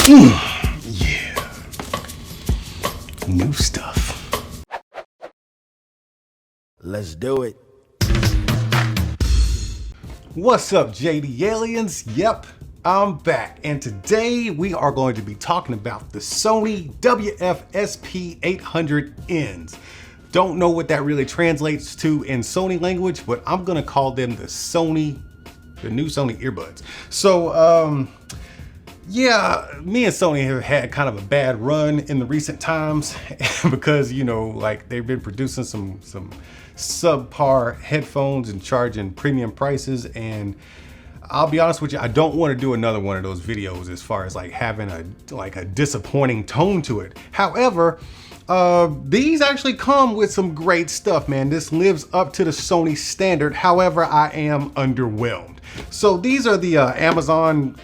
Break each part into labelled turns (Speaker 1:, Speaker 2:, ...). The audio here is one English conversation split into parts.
Speaker 1: Yeah. New stuff.
Speaker 2: Let's do it.
Speaker 1: What's up, JDL aliens? Yep, I'm back. And today we are going to be talking about the Sony WF-SP800Ns. Don't know what that really translates to in Sony language, but I'm gonna call them the new Sony earbuds. So, yeah, me and Sony have had kind of a bad run in the recent times because, you know, like they've been producing some subpar headphones and charging premium prices. And I'll be honest with you, I don't want to do another one of those videos as far as like having a disappointing tone to it. However, these actually come with some great stuff, man. This lives up to the Sony standard. However, I am underwhelmed. So these are the Amazon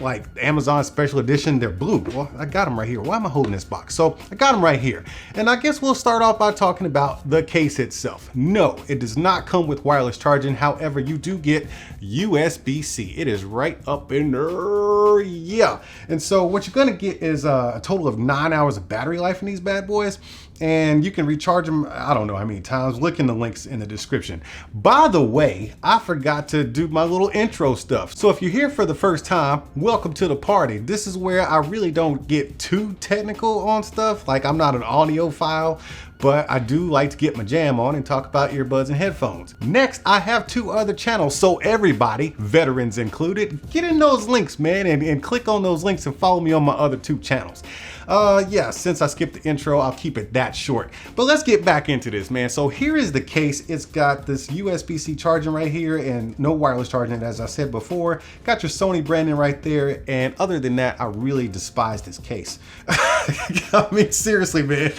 Speaker 1: special edition. They're blue. Well, I got them right here. Why am I holding this box? So I got them right here. And I guess we'll start off by talking about the case itself. No, it does not come with wireless charging. However, you do get USB-C. It is right up in there. Yeah. And so what you're gonna get is a total of 9 hours of battery life in these bad boys. And you can recharge them, I don't know how many times. Look in the links in the description. By the way, I forgot to do my little intro stuff. So if you're here for the first time, welcome to the party. This is where I really don't get too technical on stuff. Like, I'm not an audiophile, but I do like to get my jam on and talk about earbuds and headphones. Next, I have 2 other channels. So everybody, veterans included, get in those links, man, and click on those links and follow me on my other 2 channels. Yeah, since I skipped the intro, I'll keep it that short. But let's get back into this, man. So here is the case. It's got this USB-C charging right here and no wireless charging, as I said before. Got your Sony branding right there. And other than that, I really despise this case. I mean, seriously, man,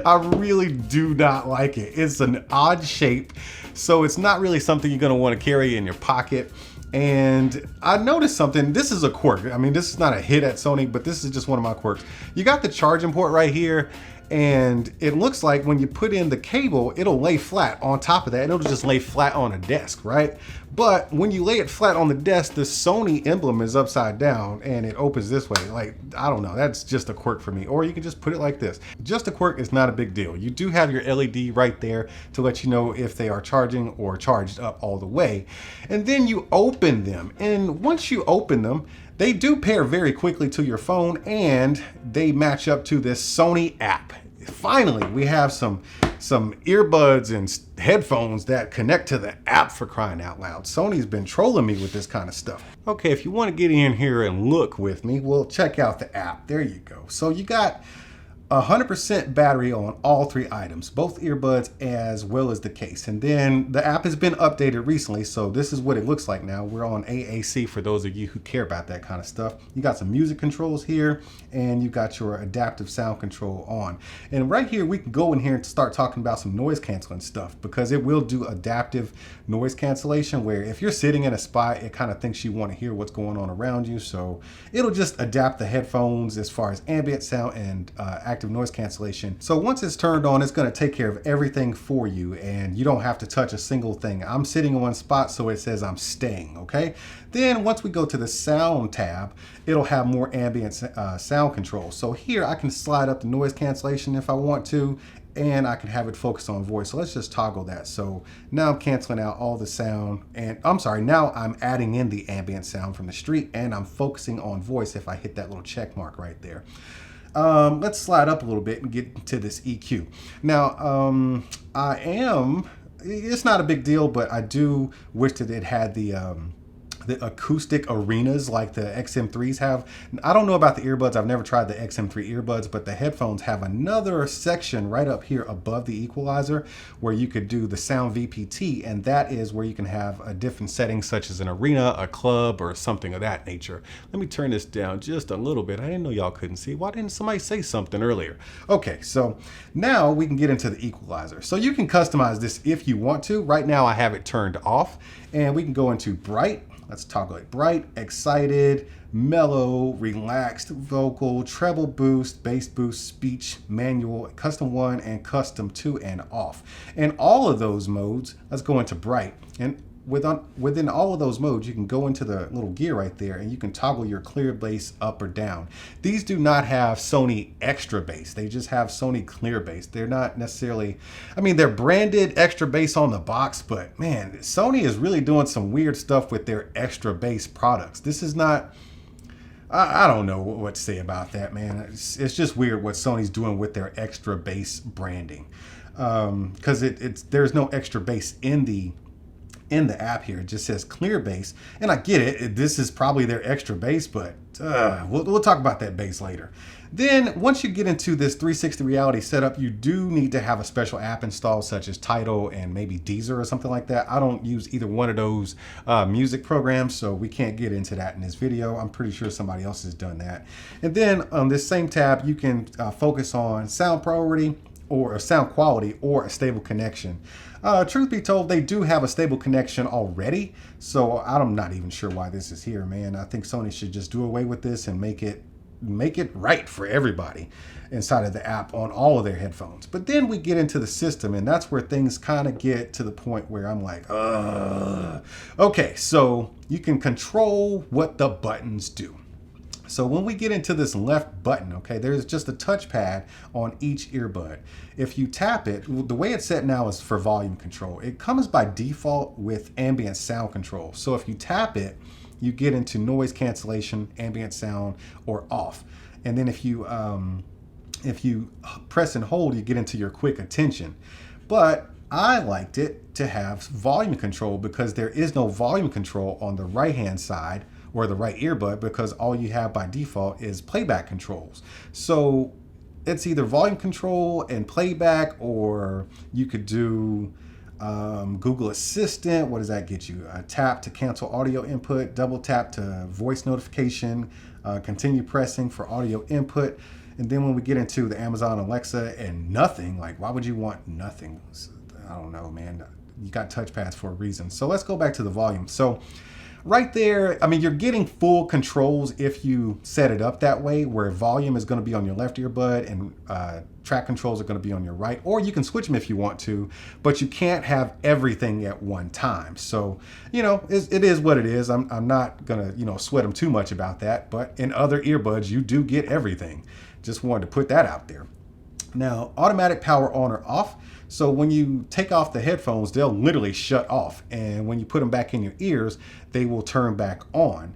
Speaker 1: I really do not like it. It's an odd shape, so it's not really something you're gonna wanna carry in your pocket. And I noticed something. This is a quirk. I mean, this is not a hit at Sony, but this is just one of my quirks. You got the charging port right here, and it looks like when you put in the cable, it'll lay flat on top of that. It'll just lay flat on a desk, right? But when you lay it flat on the desk, the Sony emblem is upside down and it opens this way. Like, I don't know, that's just a quirk for me. Or you can just put it like this. Just a quirk is not a big deal. You do have your LED right there to let you know if they are charging or charged up all the way. And then you open them. And once you open them, they do pair very quickly to your phone and they match up to this Sony app. Finally, we have some earbuds and headphones that connect to the app, for crying out loud. Sony's been trolling me with this kind of stuff. Okay, if you want to get in here and look with me, well, check out the app. There you go. So you got 100% battery on all 3 items, both earbuds as well as the case. And then the app has been updated recently, so this is what it looks like now. We're on AAC for those of you who care about that kind of stuff. You got some music controls here, and you got your adaptive sound control on. And right here, we can go in here and start talking about some noise canceling stuff, because it will do adaptive noise cancellation, where if you're sitting in a spot, it kind of thinks you want to hear what's going on around you. So it'll just adapt the headphones as far as ambient sound and active noise cancellation. So once it's turned on, it's going to take care of everything for you and you don't have to touch a single thing. I'm sitting in one spot, so it says I'm staying, okay? Then once we go to the sound tab, it'll have more ambient sound control. So here I can slide up the noise cancellation if I want to, and I can have it focus on voice. So let's just toggle that. So now I'm canceling out all the sound, and I'm sorry, now I'm adding in the ambient sound from the street, and I'm focusing on voice if I hit that little check mark right there. Let's slide up a little bit and get to this EQ. Now, it's not a big deal, but I do wish that it had the acoustic arenas like the XM3s have. I don't know about the earbuds. I've never tried the XM3 earbuds, but the headphones have another section right up here above the equalizer where you could do the sound VPT, and that is where you can have a different setting such as an arena, a club, or something of that nature. Let me turn this down just a little bit. I didn't know y'all couldn't see. Why didn't somebody say something earlier? Okay, so now we can get into the equalizer. So you can customize this if you want to. Right now I have it turned off, and we can go into bright. Let's toggle it. Bright, excited, mellow, relaxed, vocal, treble boost, bass boost, speech, manual, custom 1 and custom 2 and off. And all of those modes, let's go into bright. And within all of those modes, you can go into the little gear right there and you can toggle your clear bass up or down. These do not have Sony extra bass. They just have Sony clear bass. They're not necessarily, I mean, they're branded extra bass on the box, but man, Sony is really doing some weird stuff with their extra bass products. This is not, I don't know what to say about that, man. It's just weird what Sony's doing with their extra bass branding. Because there's no extra bass in the app here. It just says clear bass, and I get it. This is probably their extra bass, but we'll talk about that bass later. Then once you get into this 360 reality setup, you do need to have a special app installed, such as Tidal and maybe Deezer or something like that. I don't use either one of those music programs, so we can't get into that in this video. I'm pretty sure somebody else has done that. And then on this same tab, you can focus on sound priority, or a sound quality, or a stable connection. Truth be told, they do have a stable connection already, so I'm not even sure why this is here, man. I think Sony should just do away with this and make it right for everybody inside of the app on all of their headphones. But then we get into the system, and that's where things kind of get to the point where I'm like, okay, so you can control what the buttons do. So when we get into this left button, okay, there's just a touchpad on each earbud. If you tap it, the way it's set now is for volume control. It comes by default with ambient sound control. So if you tap it, you get into noise cancellation, ambient sound, or off. And then if you press and hold, you get into your quick attention. But I liked it to have volume control because there is no volume control on the right-hand side or the right earbud, because all you have by default is playback controls. So it's either volume control and playback, or you could do Google Assistant. What does that get you? Tap to cancel audio input, double tap to voice notification, continue pressing for audio input. And then when we get into the Amazon Alexa and nothing, like why would you want nothing? I don't know, man. You got touchpads for a reason. So let's go back to the volume. So right there, I mean, you're getting full controls if you set it up that way, where volume is going to be on your left earbud and track controls are going to be on your right, or you can switch them if you want to, but you can't have everything at one time. So, you know, it is what it is. I'm not going to, you know, sweat them too much about that, but in other earbuds, you do get everything. Just wanted to put that out there. Now, automatic power on or off. So when you take off the headphones, they'll literally shut off. And when you put them back in your ears, they will turn back on.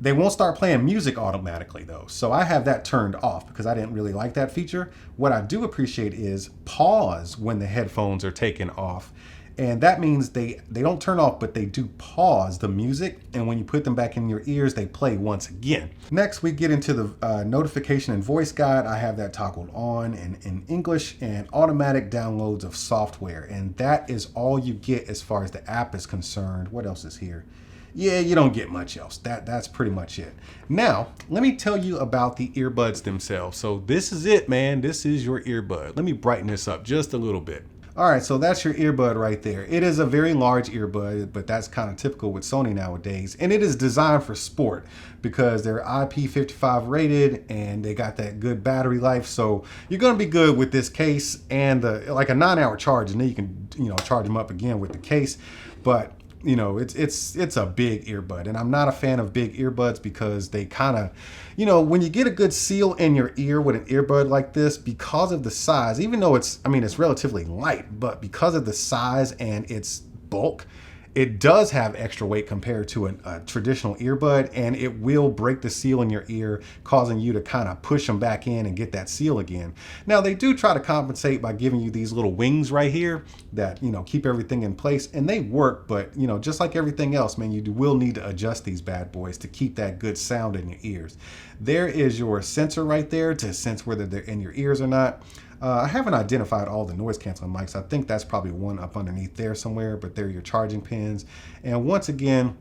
Speaker 1: They won't start playing music automatically though. So I have that turned off because I didn't really like that feature. What I do appreciate is pause when the headphones are taken off. And that means they don't turn off, but they do pause the music. And when you put them back in your ears, they play once again. Next, we get into the notification and voice guide. I have that toggled on in English, and automatic downloads of software. And that is all you get as far as the app is concerned. What else is here? Yeah, you don't get much else. That's pretty much it. Now, let me tell you about the earbuds themselves. So this is it, man. This is your earbud. Let me brighten this up just a little bit. All right, so that's your earbud right there. It is a very large earbud, but that's kind of typical with Sony nowadays. And it is designed for sport because they're IP55 rated and they got that good battery life. So you're gonna be good with this case and like a 9-hour charge, and then you can, you know, charge them up again with the case. But you know, it's a big earbud, and I'm not a fan of big earbuds because they kind of, you know, when you get a good seal in your ear with an earbud like this, because of the size, even though it's relatively light, but because of the size and its bulk, it does have extra weight compared to a traditional earbud, and it will break the seal in your ear, causing you to kind of push them back in and get that seal again. Now, they do try to compensate by giving you these little wings right here that, you know, keep everything in place, and they work, but, you know, just like everything else, man, you will need to adjust these bad boys to keep that good sound in your ears. There is your sensor right there to sense whether they're in your ears or not. I haven't identified all the noise canceling mics. I think that's probably one up underneath there somewhere, but they're your charging pins. And once again,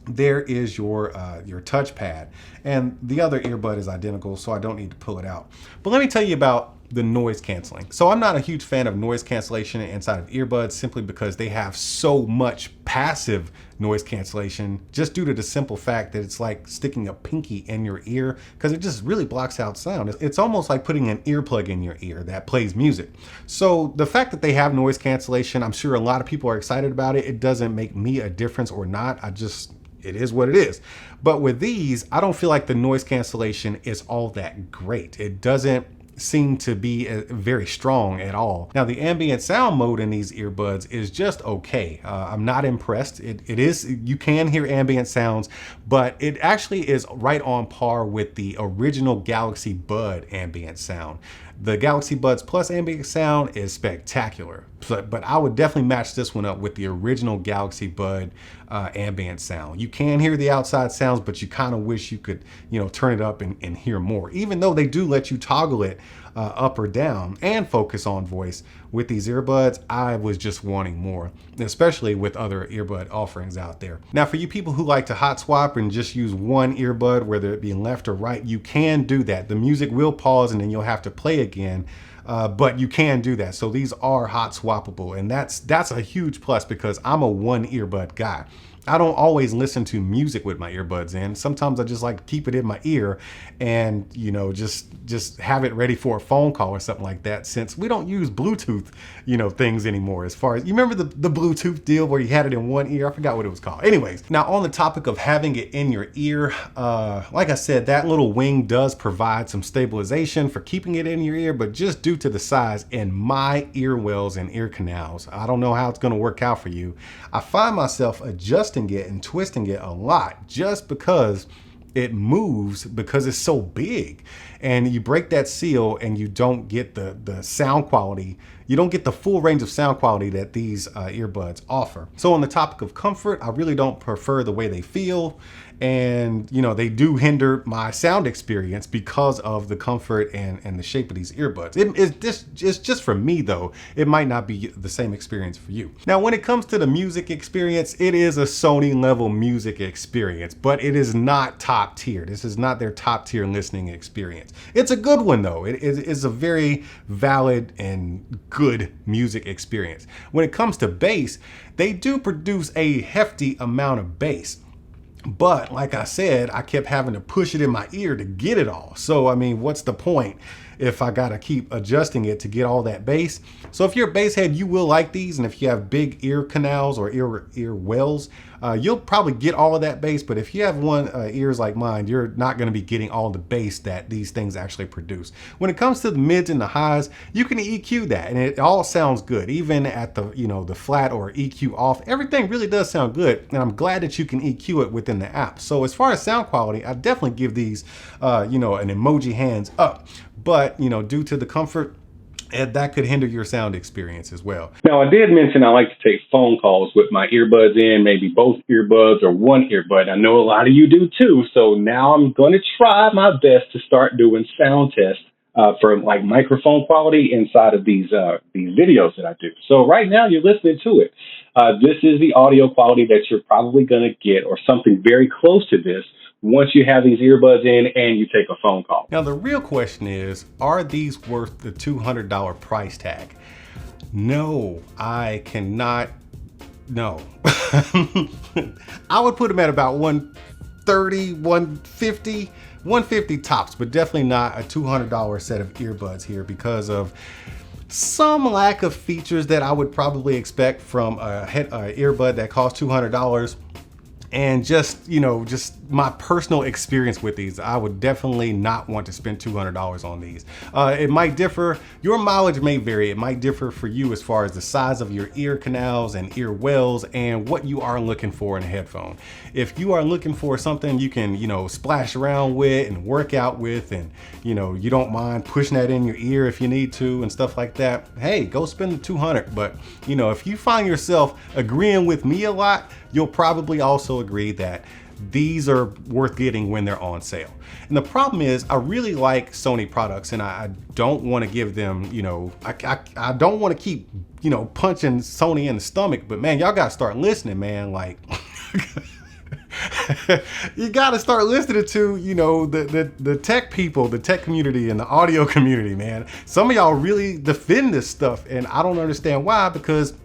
Speaker 1: there is your touchpad. And the other earbud is identical, so I don't need to pull it out. But let me tell you about the noise canceling. So I'm not a huge fan of noise cancellation inside of earbuds simply because they have so much power passive noise cancellation, just due to the simple fact that it's like sticking a pinky in your ear, because it just really blocks out sound. It's almost like putting an earplug in your ear that plays music. So the fact that they have noise cancellation, I'm sure a lot of people are excited about it. It doesn't make me a difference or not. It is what it is. But with these, I don't feel like the noise cancellation is all that great. It doesn't seem to be very strong at all. Now, the ambient sound mode in these earbuds is just okay. I'm not impressed. It is, you can hear ambient sounds, but it actually is right on par with the original Galaxy Bud ambient sound. The Galaxy Buds Plus ambient sound is spectacular, but I would definitely match this one up with the original Galaxy Bud ambient sound. You can hear the outside sounds, but you kind of wish you could, turn it up and hear more, even though they do let you toggle it up or down and focus on voice. With these earbuds, I was just wanting more, especially with other earbud offerings out there. Now, for you people who like to hot swap and just use one earbud, whether it be left or right, you can do that. The music will pause and then you'll have to play again, but you can do that. So these are hot swappable, and that's a huge plus because I'm a one earbud guy. I don't always listen to music with my earbuds in. Sometimes I just like to keep it in my ear and, just have it ready for a phone call or something like that, since we don't use Bluetooth, things anymore. As far as, you remember the Bluetooth deal where you had it in one ear? I forgot what it was called. Anyways, now on the topic of having it in your ear, like I said, that little wing does provide some stabilization for keeping it in your ear, but just due to the size in my ear wells and ear canals, I don't know how it's going to work out for you. I find myself adjusting it and twisting it a lot just because it moves, because it's so big, and you break that seal and you don't get the sound quality. You don't get the full range of sound quality that these earbuds offer. So on the topic of comfort, I really don't prefer the way they feel. And they do hinder my sound experience because of the comfort and the shape of these earbuds. It's just for me though. It might not be the same experience for you. Now, when it comes to the music experience, it is a Sony level music experience, but it is not top tier. This is not their top tier listening experience. It's a good one though. It is a very valid and good music experience. When it comes to bass, they do produce a hefty amount of bass. But like I said, I kept having to push it in my ear to get it all. So, I mean, what's the point if I got to keep adjusting it to get all that bass? So if you're a bass head, you will like these. And if you have big ear canals or ear wells, you'll probably get all of that bass. But if you have one ears like mine, you're not going to be getting all the bass that these things actually produce. When it comes to the mids and the highs, you can EQ that and it all sounds good. Even at the, the flat or EQ off, everything really does sound good. And I'm glad that you can EQ it within the app. So as far as sound quality, I definitely give these, an emoji hands up. But, due to the comfort, that could hinder your sound experience as well.
Speaker 2: Now, I did mention I like to take phone calls with my earbuds in, maybe both earbuds or one earbud. I know a lot of you do too. So now I'm going to try my best to start doing sound tests for like microphone quality inside of these videos that I do. So right now you're listening to it. This is the audio quality that you're probably going to get, or something very close to this, once you have these earbuds in and you take a phone call.
Speaker 1: Now, the real question is, are these worth the $200 price tag? No, I cannot. No. I would put them at about 130, 150, 150 tops, but definitely not a $200 set of earbuds here because of some lack of features that I would probably expect from a earbud that costs $200. And just my personal experience with these, I would definitely not want to spend $200 on these. It might differ, your mileage may vary. It might differ for you as far as the size of your ear canals and ear wells and what you are looking for in a headphone. If you are looking for something you can, splash around with and work out with, and, you don't mind pushing that in your ear if you need to and stuff like that, hey, go spend the $200. But, if you find yourself agreeing with me a lot, you'll probably also agree that these are worth getting when they're on sale. And the problem is, I really like Sony products, and I don't want to give them, I don't want to keep, punching Sony in the stomach, but man, y'all got to start listening, man. Like, you got to start listening to, the tech people, the tech community and the audio community, man. Some of y'all really defend this stuff, and I don't understand why, because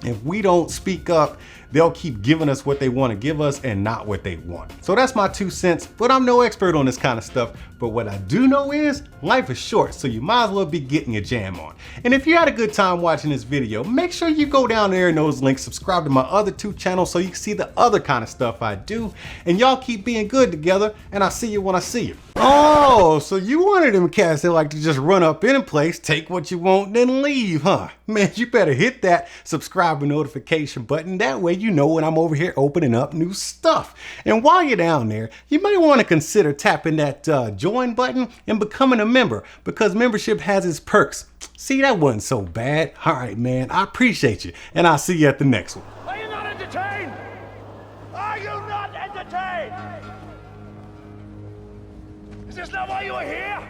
Speaker 1: If we don't speak up, they'll keep giving us what they want to give us and not what they want. So that's my 2 cents, but I'm no expert on this kind of stuff. But what I do know is life is short, so you might as well be getting your jam on. And if you had a good time watching this video, make sure you go down there in those links, subscribe to my other 2 channels so you can see the other kind of stuff I do. And y'all keep being good together, and I'll see you when I see you. Oh, so you one of them cats that like to just run up in a place, take what you want, then leave, huh? Man, you better hit that subscribe and notification button. That way you know when I'm over here opening up new stuff. And while you're down there, you might want to consider tapping that join button and becoming a member, because membership has its perks. See, that wasn't so bad. All right, man, I appreciate you, and I'll see you at the next one.
Speaker 3: Are you not entertained? Are you not entertained? Is this not why you are here?